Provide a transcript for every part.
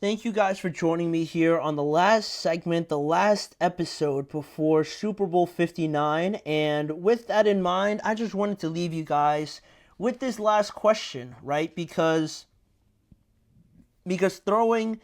Thank you guys for joining me here on the last segment, the last episode before Super Bowl 59. And with that in mind, I just wanted to leave you guys with this last question, right? Because throwing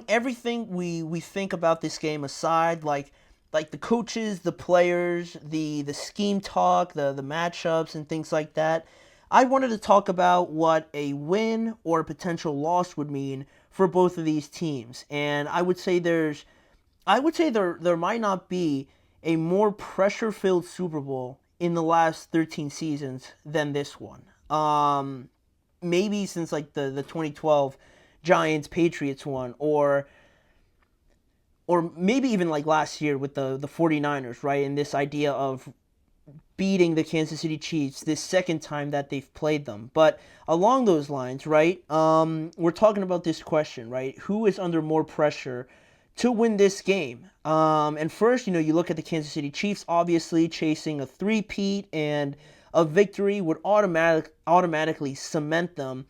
everything we think about this game aside, like the coaches, the players, the scheme talk, the matchups and things like that, I wanted to talk about what a win or a potential loss would mean for both of these teams. And I would say there might not be a more pressure filled Super Bowl in the last 13 seasons than this one. Maybe since like the 2012 Giants Patriots one, or maybe even like last year with the 49ers, right? And this idea of beating the Kansas City Chiefs this second time that they've played them. But along those lines, right? We're talking about this question, right? Who is under more pressure to win this game? And first, you look at the Kansas City Chiefs, obviously chasing a three-peat, and a victory would automatically cement them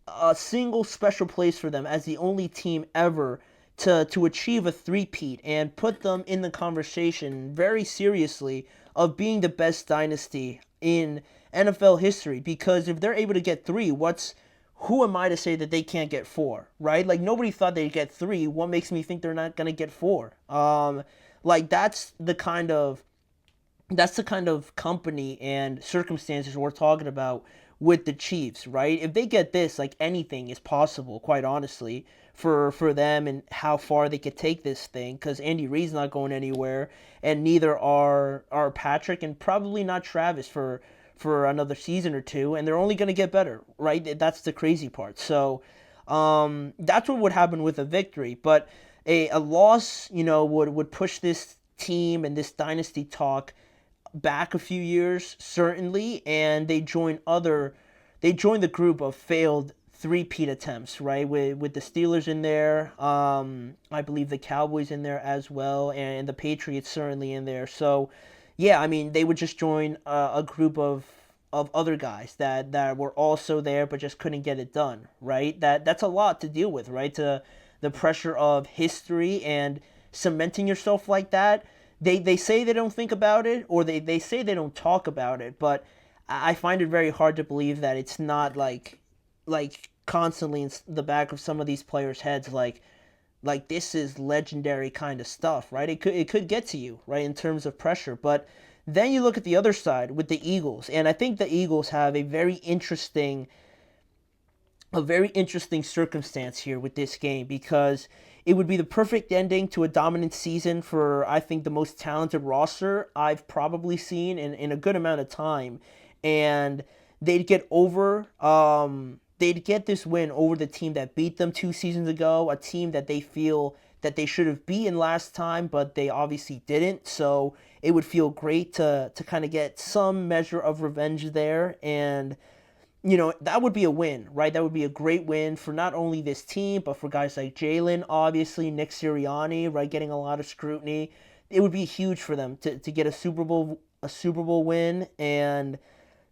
a single special place for them as the only team ever to achieve a three-peat and put them in the conversation very seriously of being the best dynasty in NFL history. Because if they're able to get three, who am I to say that they can't get four, right? Like, nobody thought they'd get three. What makes me think they're not gonna get four? Like that's the kind of company and circumstances we're talking about with the Chiefs, right? If they get this, like, anything is possible, quite honestly, for them and how far they could take this thing. Because Andy Reid's not going anywhere, and neither are Patrick and probably not Travis for another season or two, and they're only going to get better, right? That's the crazy part. So that's what would happen with a victory, but a loss, would push this team and this dynasty talk back a few years, certainly, and they join the group of failed three-peat attempts, right? With the Steelers in there, I believe the Cowboys in there as well, and the Patriots certainly in there. So, yeah, I mean, they would just join a group of other guys that were also there but just couldn't get it done, right? That's a lot to deal with, right? To the pressure of history and cementing yourself like that. They say they don't think about it, or they say they don't talk about it, but I find it very hard to believe that it's not like constantly in the back of some of these players' heads, like this is legendary kind of stuff, right? It could get to you, right, in terms of pressure. But then you look at the other side with the Eagles, and I think the Eagles have a very interesting circumstance here with this game, because it would be the perfect ending to a dominant season for, I think, the most talented roster I've probably seen in a good amount of time. And they'd get this win over the team that beat them 2 seasons ago, a team that they feel that they should have beaten last time, but they obviously didn't. So it would feel great to kind of get some measure of revenge there. And that would be a win, right? That would be a great win for not only this team, but for guys like Jalen, obviously, Nick Sirianni, right, getting a lot of scrutiny. It would be huge for them to get a Super Bowl win. And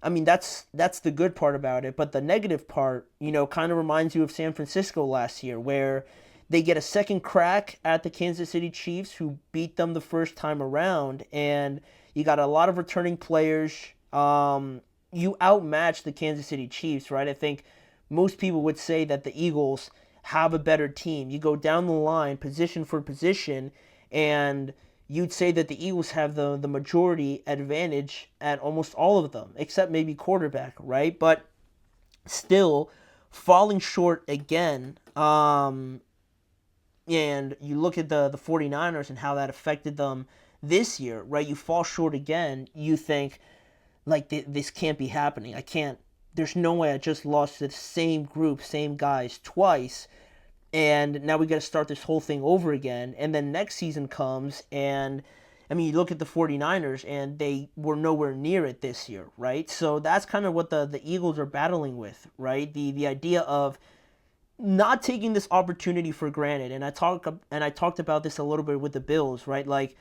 I mean, that's the good part about it. But the negative part, kind of reminds you of San Francisco last year, where they get a second crack at the Kansas City Chiefs, who beat them the first time around, and you got a lot of returning players. You outmatch the Kansas City Chiefs, right? I think most people would say that the Eagles have a better team. You go down the line, position for position, and you'd say that the Eagles have the majority advantage at almost all of them, except maybe quarterback, right? But still falling short again. And you look at the 49ers and how that affected them this year, right? You fall short again. You think, like, this can't be happening. There's no way I just lost to the same group, same guys twice, and now we got to start this whole thing over again. And then next season comes, and I mean, you look at the 49ers, and they were nowhere near it this year, right? So that's kind of what the Eagles are battling with, right? The idea of not taking this opportunity for granted. And I talked about this a little bit with the Bills, right? Like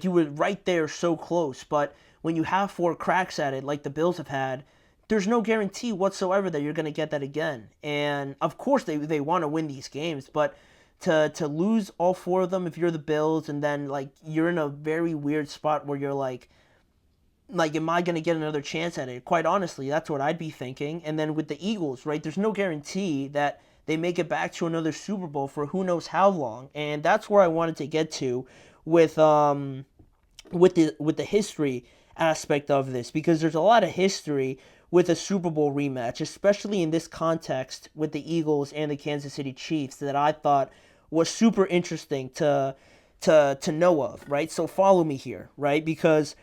you were right there so close, but when you have four cracks at it, like the Bills have had, there's no guarantee whatsoever that you're going to get that again. And of course, they want to win these games, but to lose all four of them if you're the Bills, and then like you're in a very weird spot where you're like, am I going to get another chance at it? Quite honestly, that's what I'd be thinking. And then with the Eagles, right, there's no guarantee that they make it back to another Super Bowl for who knows how long. And that's where I wanted to get to with with the history aspect of this, because there's a lot of history with a Super Bowl rematch, especially in this context with the Eagles and the Kansas City Chiefs, that I thought was super interesting to know of, right? So follow me here, right? Because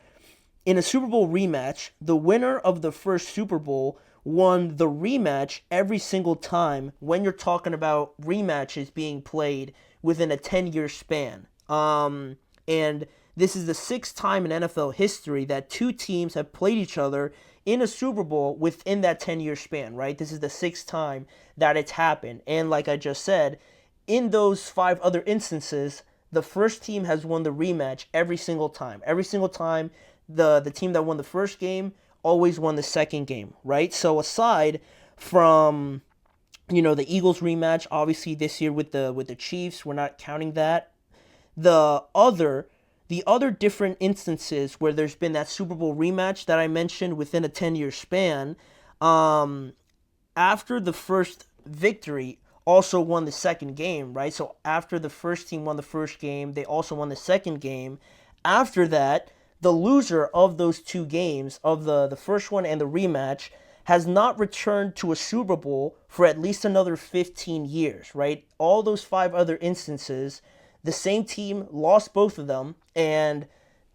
in a Super Bowl rematch, the winner of the first Super Bowl won the rematch every single time when you're talking about rematches being played within a 10-year span. And this is the sixth time in NFL history that two teams have played each other in a Super Bowl within that 10-year span, right? This is the sixth time that it's happened. And like I just said, in those five other instances, the first team has won the rematch every single time. Every single time, the team that won the first game always won the second game, right? So aside from, the Eagles rematch, obviously this year with the Chiefs, we're not counting that. The other different instances where there's been that Super Bowl rematch that I mentioned within a 10-year span, after the first victory also won the second game, right? So after the first team won the first game, they also won the second game. After that, the loser of those two games, of the first one and the rematch, has not returned to a Super Bowl for at least another 15 years, right? All those five other instances, the same team lost both of them, and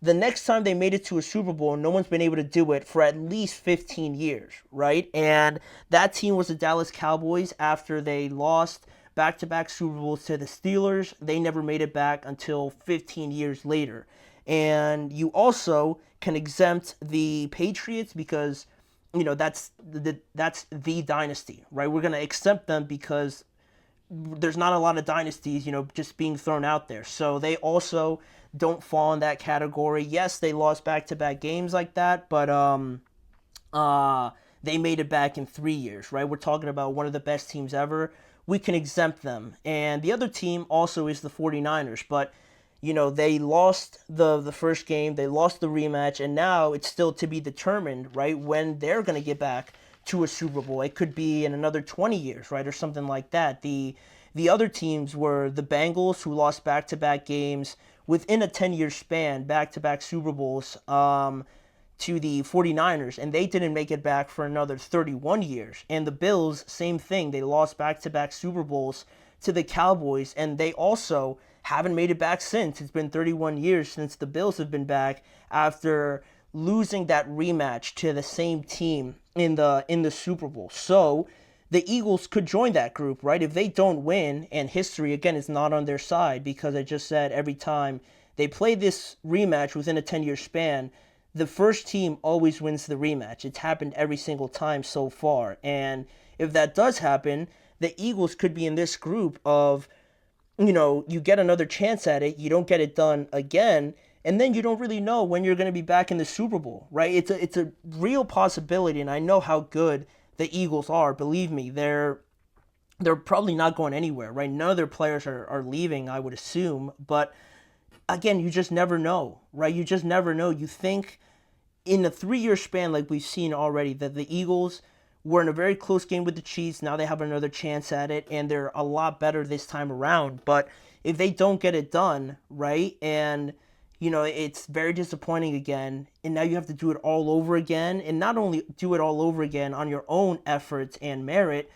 the next time they made it to a Super Bowl, no one's been able to do it for at least 15 years, right? And that team was the Dallas Cowboys. After they lost back-to-back Super Bowls to the Steelers, they never made it back until 15 years later. And you also can exempt the Patriots because, that's the dynasty, right? We're going to exempt them because there's not a lot of dynasties, just being thrown out there. So they also don't fall in that category. Yes, they lost back-to-back games like that, but they made it back in 3 years, right? We're talking about one of the best teams ever. We can exempt them. And the other team also is the 49ers, but they lost the first game, they lost the rematch, and now it's still to be determined, right, when they're going to get back to a Super Bowl. It could be in another 20 years, right, or something like that. The other teams were the Bengals, who lost back-to-back games within a 10-year span, back-to-back Super Bowls, to the 49ers, and they didn't make it back for another 31 years. And the Bills, same thing. They lost back-to-back Super Bowls to the Cowboys, and they also haven't made it back since. It's been 31 years since the Bills have been back after losing that rematch to the same team in the Super Bowl. So the Eagles could join that group, right? If they don't win, and history again is not on their side, because I just said every time they play this rematch within a 10-year span, the first team always wins the rematch. It's happened every single time so far. And if that does happen, the Eagles could be in this group of, you get another chance at it, you don't get it done again, and then you don't really know when you're going to be back in the Super Bowl, right? It's a real possibility, and I know how good the Eagles are. Believe me, they're probably not going anywhere, right? None of their players are leaving, I would assume, but again, you just never know, right? You just never know. You think in a 3-year span, like we've seen already, that the Eagles were in a very close game with the Chiefs. Now they have another chance at it, and they're a lot better this time around. But if they don't get it done, right, and, it's very disappointing again, and now you have to do it all over again, and not only do it all over again on your own efforts and merit,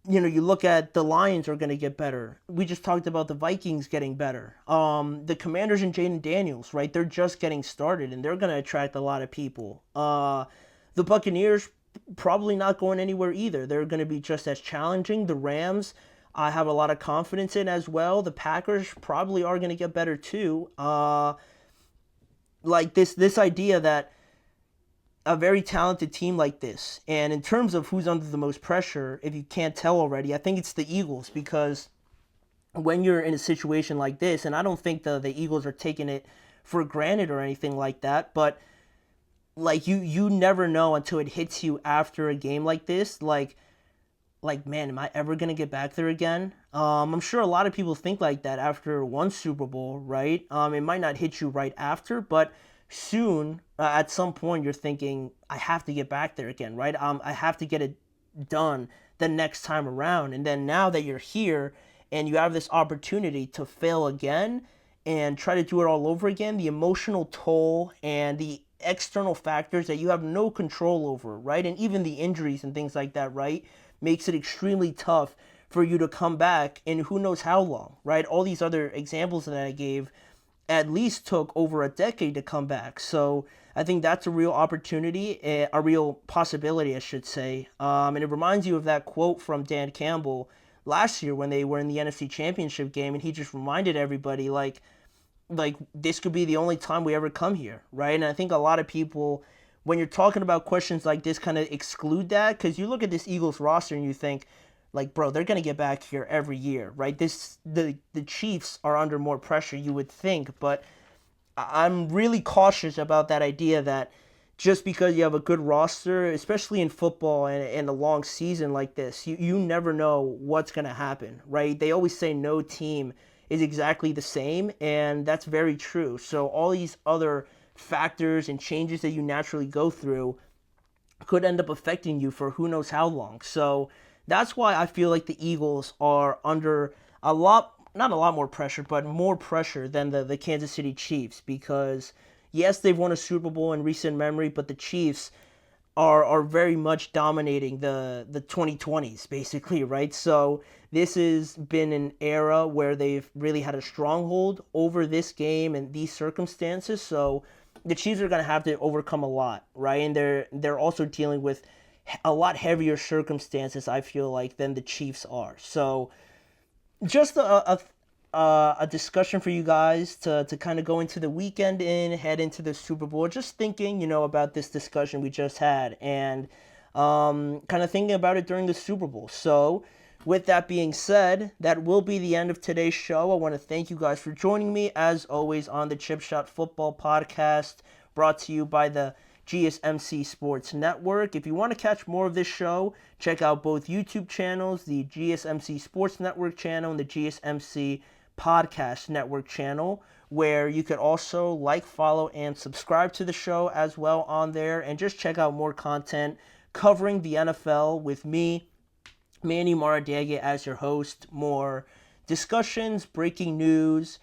you look at the Lions are going to get better. We just talked about the Vikings getting better. The Commanders and Jaden Daniels, right? They're just getting started, and they're going to attract a lot of people. The Buccaneers probably not going anywhere either. They're going to be just as challenging. The Rams, I have a lot of confidence in as well. The Packers probably are going to get better too. Like this idea that a very talented team like this, and in terms of who's under the most pressure, if you can't tell already, I think it's the Eagles, because when you're in a situation like this, and I don't think the Eagles are taking it for granted or anything like that, but like you never know until it hits you after a game like this. Like man, am I ever gonna get back there again? I'm sure a lot of people think like that after one Super Bowl, right? It might not hit you right after, but soon, at some point, you're thinking, I have to get back there again, right? I have to get it done the next time around. And then now that you're here and you have this opportunity to fail again and try to do it all over again, the emotional toll and the external factors that you have no control over, right? And even the injuries and things like that, right? Makes it extremely tough for you to come back in who knows how long, right? All these other examples that I gave at least took over a decade to come back. So I think that's a real opportunity, a real possibility, I should say. And it reminds you of that quote from Dan Campbell last year when they were in the NFC Championship game, and he just reminded everybody, like this could be the only time we ever come here, right? And I think a lot of people, when you're talking about questions like this, kind of exclude that, because you look at this Eagles roster and you think, like, bro, they're going to get back here every year, right? The Chiefs are under more pressure, you would think, but I'm really cautious about that idea that just because you have a good roster, especially in football and a long season like this, you never know what's going to happen, right? They always say no team is exactly the same, and that's very true. So all these other factors and changes that you naturally go through could end up affecting you for who knows how long. So that's why I feel like the Eagles are under not a lot more pressure, but more pressure than the Kansas City Chiefs, because yes, they've won a Super Bowl in recent memory, but the Chiefs are very much dominating the 2020s, basically, right? So this has been an era where they've really had a stronghold over this game and these circumstances. So the Chiefs are going to have to overcome a lot, right? And they're also dealing with a lot heavier circumstances, I feel like, than the Chiefs are. So just a discussion for you guys to kind of go into the weekend head into the Super Bowl. Just thinking, about this discussion we just had and kind of thinking about it during the Super Bowl. So with that being said, that will be the end of today's show. I want to thank you guys for joining me, as always, on the Chip Shot Football Podcast, brought to you by the GSMC Sports Network. If you want to catch more of this show, check out both YouTube channels, the GSMC Sports Network channel and the GSMC Podcast Network channel, where you could also like, follow, and subscribe to the show as well on there, and just check out more content covering the NFL with me, Manny Maradiaga, as your host. More discussions, breaking news,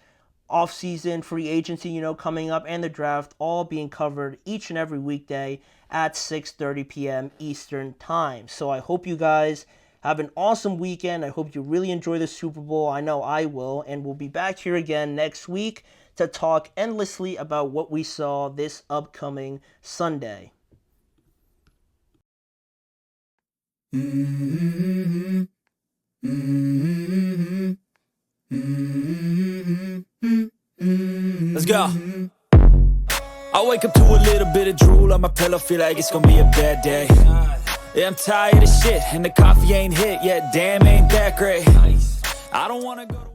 off-season free agency, coming up, and the draft, all being covered each and every weekday at 6:30 p.m. Eastern Time. So I hope you guys have an awesome weekend. I hope you really enjoy the Super Bowl. I know I will, and we'll be back here again next week to talk endlessly about what we saw this upcoming Sunday. Mm-hmm. Mm-hmm. Mm-hmm. Let's go. I wake up to a little bit of drool on my pillow, feel like it's gonna be a bad day. Yeah, I'm tired of shit, and the coffee ain't hit yet, damn, ain't that great. I don't wanna go to